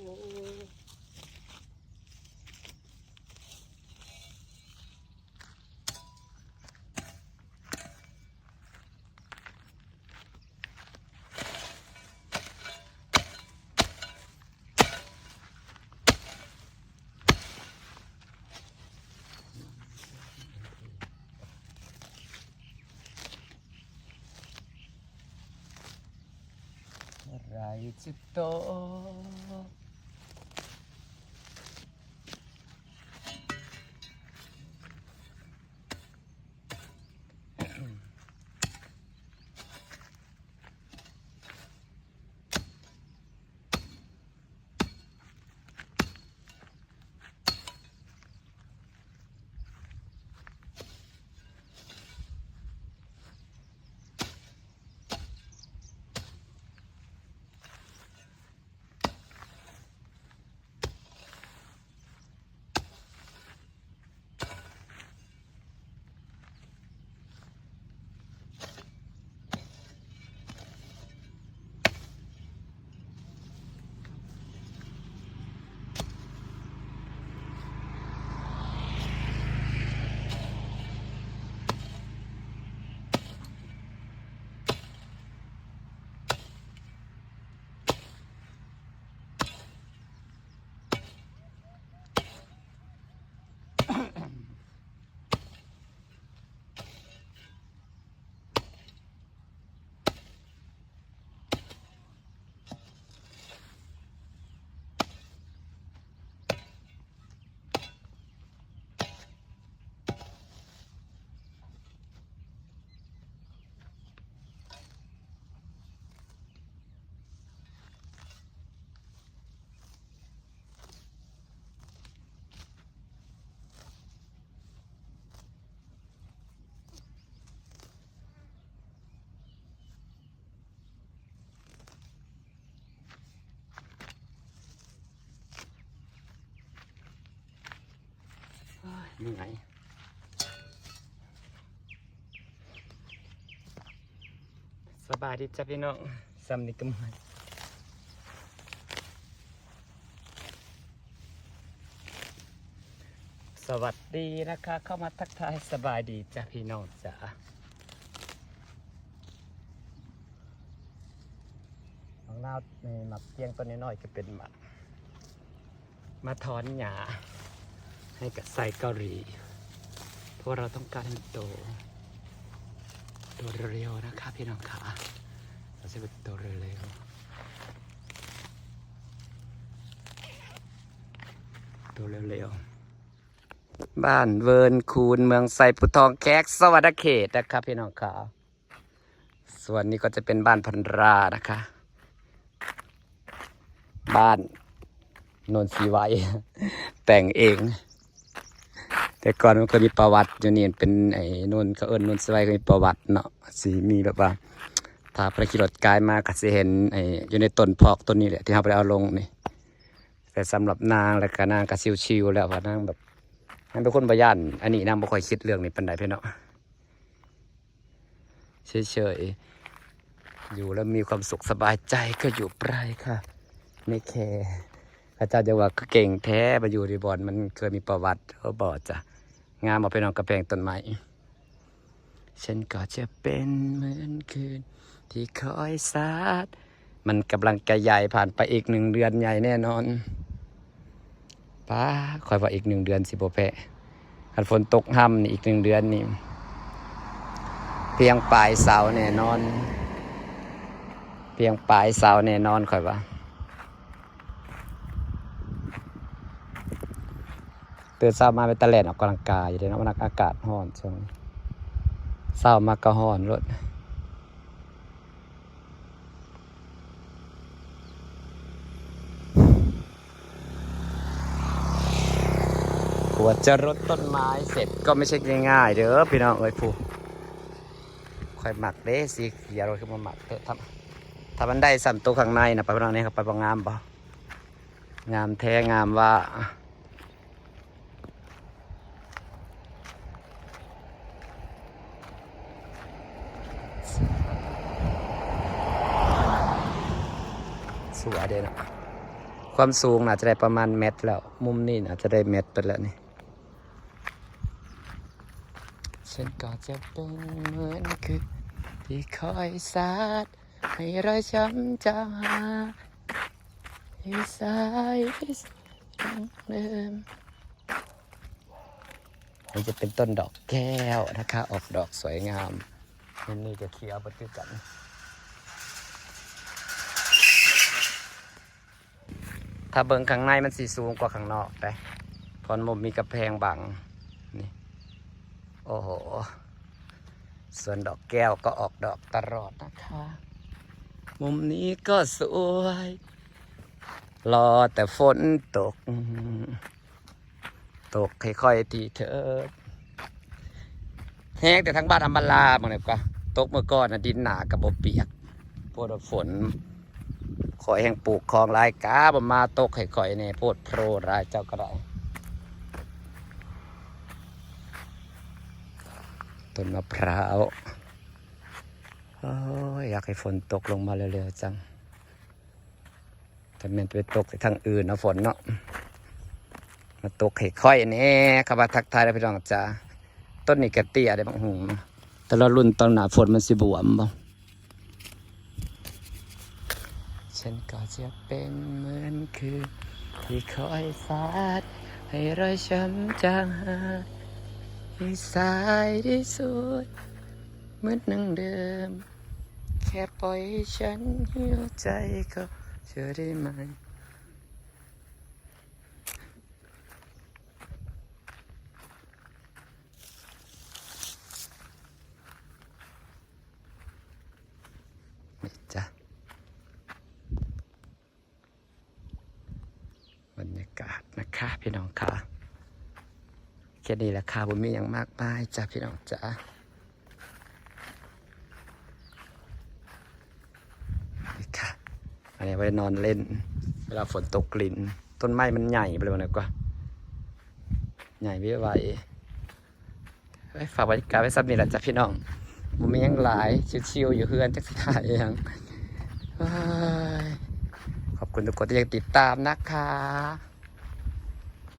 ไรจะโตเหนื่อยสบายดีจ้ะพี่น้องสำนึกกันหมดสวัสดีนะคะเข้ามาทักทายสบายดีจ้ะพี่น้องจ้ะของเราในหมักเตียงต้นน้อยๆก็เป็นหมักมาถอนหญ้าให้กับไส้เกาหลีเพราะเราต้องการให้มันโตเร็วๆนะคะพี่น้องขาเราจะเป็นโตเร็วๆโตเร็วๆบ้านเวิร์นคูนเมืองไซปุทองแคกสวัสดิ์เขตนะครับพี่น้องขาส่วนนี้ก็จะเป็นบ้านพันรานะคะบ้านโนนสีไว้แต่งเองแต่ก่อนมันเคยมีประวัติอยู่นี่เป็นไอ้นนเขาเอิ้นนนสไลเคยมีประวัติเนาะสิมีแบบว่าถ้าพระขี่รถกายมาก็สิเห็นไอ้อยู่ในต้นพอกต้นนี้แหละที่เฮาไปเอาลงนี่แต่สำหรับนางแล้วก็นางก็ชิวๆแล้วว่านางแบบนางเป็นคนบ่ย่านอันนี้นางบ่ค่อยคิดเรื่องนี้ปานใดพี่เนาะเฉยๆอยู่แล้วมีความสุขสบายใจก็อยู่ไปค่ะไม่แคร์พระเจ้าจะว่าก็เก่งแท้มาอยู่ในบ่อนมันเคยมีประวัติเขาบอกจ้ะงามเอาไปนอนกระแพงต้นไม้ฉันก็จะเป็นเหมือนคืนที่คอยสาดมันกำลังจะใหญ่ผ่านไปอีก1 เดือนใหญ่แน่นอนป้าคอยว่าอีก1 เดือนสิบ่แพ้คันฝนตกห่ำนี่อีก1 เดือนนี่เพียงปลายเสาแน่นอนเพียงปลายเสาแน่นอนคอยว่าตื่นเช้ามาไปตะแล่นออกกำลังกายอยู่เด้เนาะมันอากาศร้อนช่วงเช้ามาก็ร้อนรถกว่าจะรดต้นไม้เสร็จก็ไม่ใช่ง่ายๆเด้อพี่น้องเอ้ยผู้ค่อยหมักเด้สิอย่ารถขึ้นมาหมักเถอะถ้ามันได้สั่นตัวข้างในน่ะไปพี่น้องนี่ครับไปบ่งามบ่งามแท้งามว่าสวยเด่น ความสูงอาจจะได้ประมาณเมตรแล้วมุมนี้อาจจะได้เมตรไปแล้วนี่ฉันก็จะเป็นเหมือนคือที่คอยสาดให้รอยช้ำจางหาให้สายเดิมนี่จะเป็นต้นดอกแก้วนะคะออกดอกสวยงามนี่จะเขียวบดคือกันถ้าเบิ่งข้างในมันสีสูงกว่าข้างนอกไปพอนมุมมีกระแพงบังนี่โอ้โหส่วนดอกแก้วก็ออกดอกตลอดนะคะมุมนี้ก็สวยรอแต่ฝนตกค่อยๆทีเถิดแห้งแต่ทั้งบ้านอัมบาลาบางเนี่ยก็ตกเมื่อก่อนดินหนากับบ่เปียกพวกฝนข่อยแห่งปลูกคลองลายกาบ่มาตกให้ข่อยเนี่ยโพดโพรรายเจ้าก็ได้ต้นมะพร้าวโอ้ยอยากให้ฝนตกลงมาเร็วๆจังแต่มันไปตกทางอื่นนะฝนเนาะมาตกให้ค่อยแน่ขับมาทักทายได้พี่น้องจ้าต้นนี้กระเตี้ยได้บางหูแต่ละรุ่นตอนหนาฝนมันสิบวมบ้างฉันก็จะเป็นเหมือนคือที่คอยสาดให้รอยช้ำจางหายให้สายที่สุดเหมือนนั่งเดิมแค่ปล่อยให้ฉันหิวใจก็เชื่อได้ไหมจ้ะบรรยากาศนะคะพี่น้องค่ะแค่นี้แหละค่ะผมมีอย่างมากมายจ้ะพี่น้องจ้ะนี่ค่ะอันนี้ไว้นอนเล่นเวลาฝนตกกลิ่นต้นไม้มันใหญ่ไปเลยนะกว่าใหญ่ไม่ไหวฝากบรรยากาศไว้สักนิดแหละจ้ะพี่น้องผมมียังหลายชิวๆอยู่เฮือนจักสิถ่ายยังขอบคุณทุกคนที่ยังติดตามนะคะ